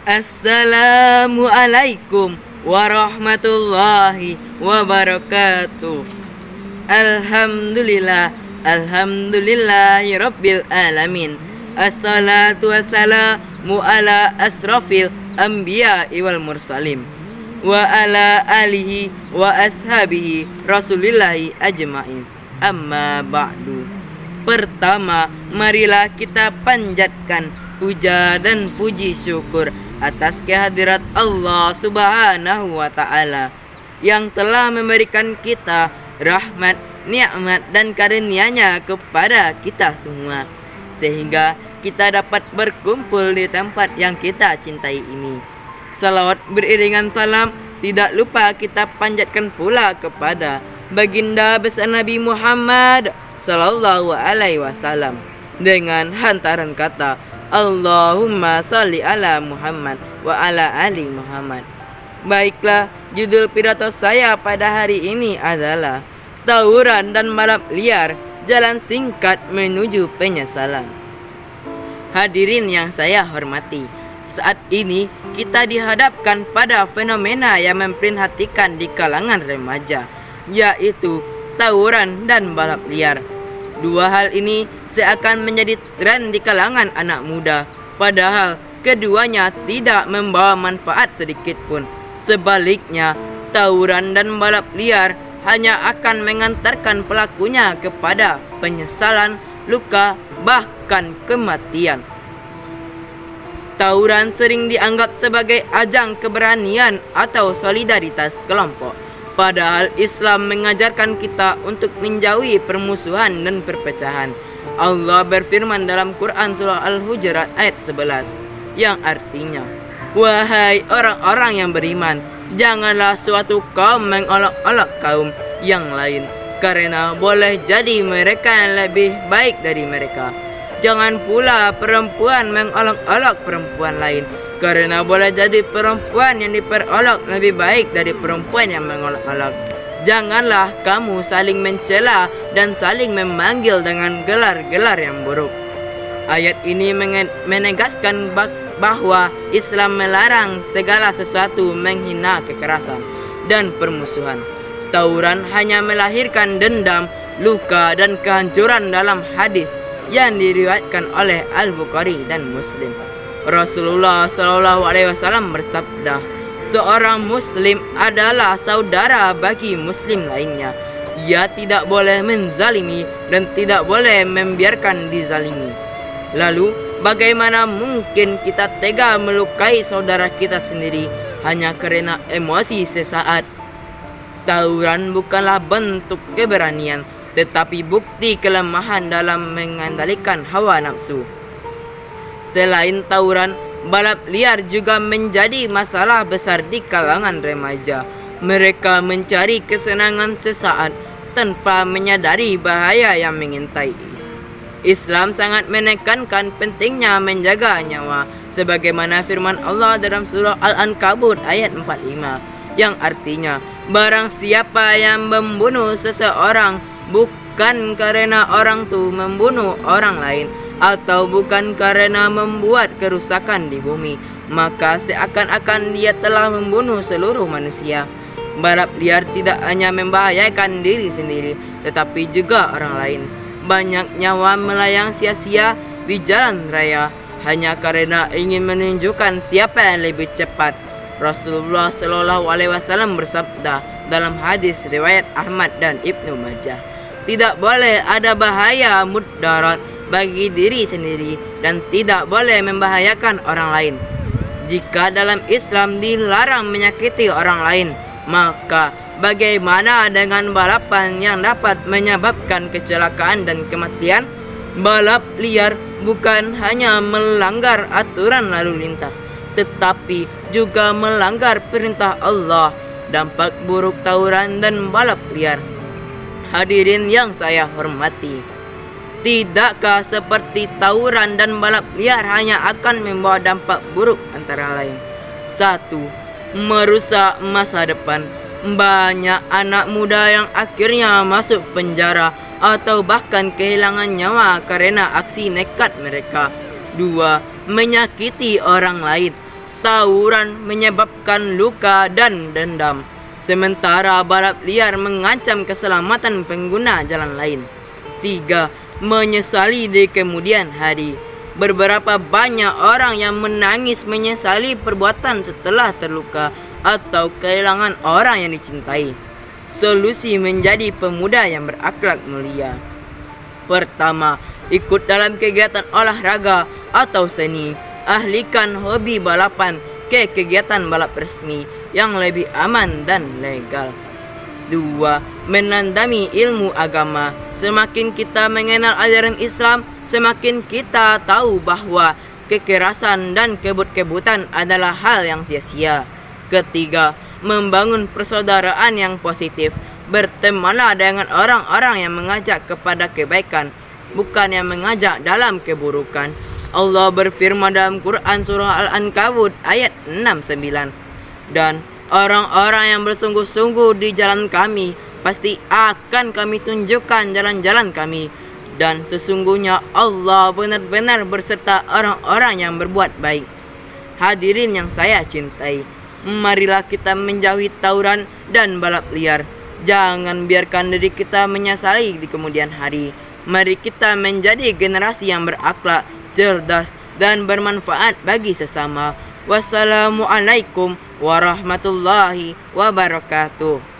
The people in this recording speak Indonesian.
Assalamualaikum warahmatullahi wabarakatuh. Alhamdulillah, alhamdulillahi rabbil alamin. Assalatu wassalamu ala asrafil anbiya wal mursalim wa ala alihi wa ashabihi rasulillahi ajmain. Amma ba'du. Pertama, marilah kita panjatkan puja dan puji syukur atas kehadirat Allah Subhanahu wa Ta'ala yang telah memberikan kita rahmat, nikmat dan karunia-Nya kepada kita semua, sehingga kita dapat berkumpul di tempat yang kita cintai ini. Salawat beriringan salam tidak lupa kita panjatkan pula kepada baginda besar Nabi Muhammad sallallahu alaihi wasallam dengan hantaran kata Allahumma salli ala Muhammad wa ala ali Muhammad. Baiklah, judul pidato saya pada hari ini adalah tawuran dan balap liar, jalan singkat menuju penyesalan. Hadirin yang saya hormati, saat ini kita dihadapkan pada fenomena yang memprihatinkan di kalangan remaja, yaitu tawuran dan balap liar. Dua hal ini seakan menjadi tren di kalangan anak muda, padahal keduanya tidak membawa manfaat sedikit pun. Sebaliknya, tawuran dan balap liar hanya akan mengantarkan pelakunya kepada penyesalan, luka, bahkan kematian. Tawuran sering dianggap sebagai ajang keberanian atau solidaritas kelompok, padahal Islam mengajarkan kita untuk menjauhi permusuhan dan perpecahan. Allah berfirman dalam Quran surah Al-Hujurat ayat 11 yang artinya, wahai orang-orang yang beriman, janganlah suatu kaum mengolok-olok kaum yang lain, karena boleh jadi mereka yang lebih baik dari mereka. Jangan pula perempuan mengolok-olok perempuan lain, karena boleh jadi perempuan yang diperolok lebih baik dari perempuan yang mengolok-olok. Janganlah kamu saling mencela dan saling memanggil dengan gelar-gelar yang buruk. Ayat ini menegaskan bahwa Islam melarang segala sesuatu menghina kekerasan dan permusuhan. Tawuran hanya melahirkan dendam, luka dan kehancuran dalam hadis yang diriwayatkan oleh Al-Bukhari dan Muslim. Rasulullah SAW bersabda, seorang muslim adalah saudara bagi muslim lainnya. Ia tidak boleh menzalimi dan tidak boleh membiarkan dizalimi. Lalu, bagaimana mungkin kita tega melukai saudara kita sendiri hanya karena emosi sesaat? Tawuran bukanlah bentuk keberanian, tetapi bukti kelemahan dalam mengendalikan hawa nafsu. Selain tawuran, balap liar juga menjadi masalah besar di kalangan remaja. Mereka mencari kesenangan sesaat tanpa menyadari bahaya yang mengintai. Islam sangat menekankan pentingnya menjaga nyawa, sebagaimana firman Allah dalam surah Al-Ankabut ayat 45 yang artinya, barang siapa yang membunuh seseorang bukan karena orang itu membunuh orang lain atau bukan karena membuat kerusakan di bumi, maka seakan-akan dia telah membunuh seluruh manusia. Balap liar tidak hanya membahayakan diri sendiri, tetapi juga orang lain. Banyak nyawa melayang sia-sia di jalan raya hanya karena ingin menunjukkan siapa yang lebih cepat. Rasulullah SAW bersabda dalam hadis riwayat Ahmad dan Ibnu Majah, tidak boleh ada bahaya mudarat bagi diri sendiri dan tidak boleh membahayakan orang lain. Jika dalam Islam dilarang menyakiti orang lain, maka bagaimana dengan balapan yang dapat menyebabkan kecelakaan dan kematian? Balap liar bukan hanya melanggar aturan lalu lintas, tetapi juga melanggar perintah Allah. Dampak buruk tawuran dan balap liar. Hadirin yang saya hormati, tidakkah seperti tawuran dan balap liar hanya akan membawa dampak buruk antara lain? 1. Merusak masa depan. Banyak anak muda yang akhirnya masuk penjara atau bahkan kehilangan nyawa karena aksi nekat mereka. 2. Menyakiti orang lain. tawuran menyebabkan luka dan dendam, sementara balap liar mengancam keselamatan pengguna jalan lain. 3. Menyesali di kemudian hari. Beberapa banyak orang yang menangis menyesali perbuatan setelah terluka atau kehilangan orang yang dicintai. Solusi menjadi pemuda yang berakhlak mulia. Pertama, ikut dalam kegiatan olahraga atau seni. Alihkan hobi balapan ke kegiatan balap resmi yang lebih aman dan legal. 2. Menandami ilmu agama. Semakin kita mengenal ajaran Islam, semakin kita tahu bahwa kekerasan dan kebut-kebutan adalah hal yang sia-sia. Ketiga, membangun persaudaraan yang positif. Bertemanlah dengan orang-orang yang mengajak kepada kebaikan, bukan yang mengajak dalam keburukan. Allah berfirman dalam Quran surah Al-Ankabut ayat 69. Dan orang-orang yang bersungguh-sungguh di jalan kami, pasti akan kami tunjukkan jalan-jalan kami. Dan sesungguhnya Allah benar-benar berserta orang-orang yang berbuat baik. Hadirin yang saya cintai, marilah kita menjauhi tawuran dan balap liar. Jangan biarkan diri kita menyesali di kemudian hari. Mari kita menjadi generasi yang berakhlak, cerdas, dan bermanfaat bagi sesama. Wassalamualaikum warahmatullahi wabarakatuh.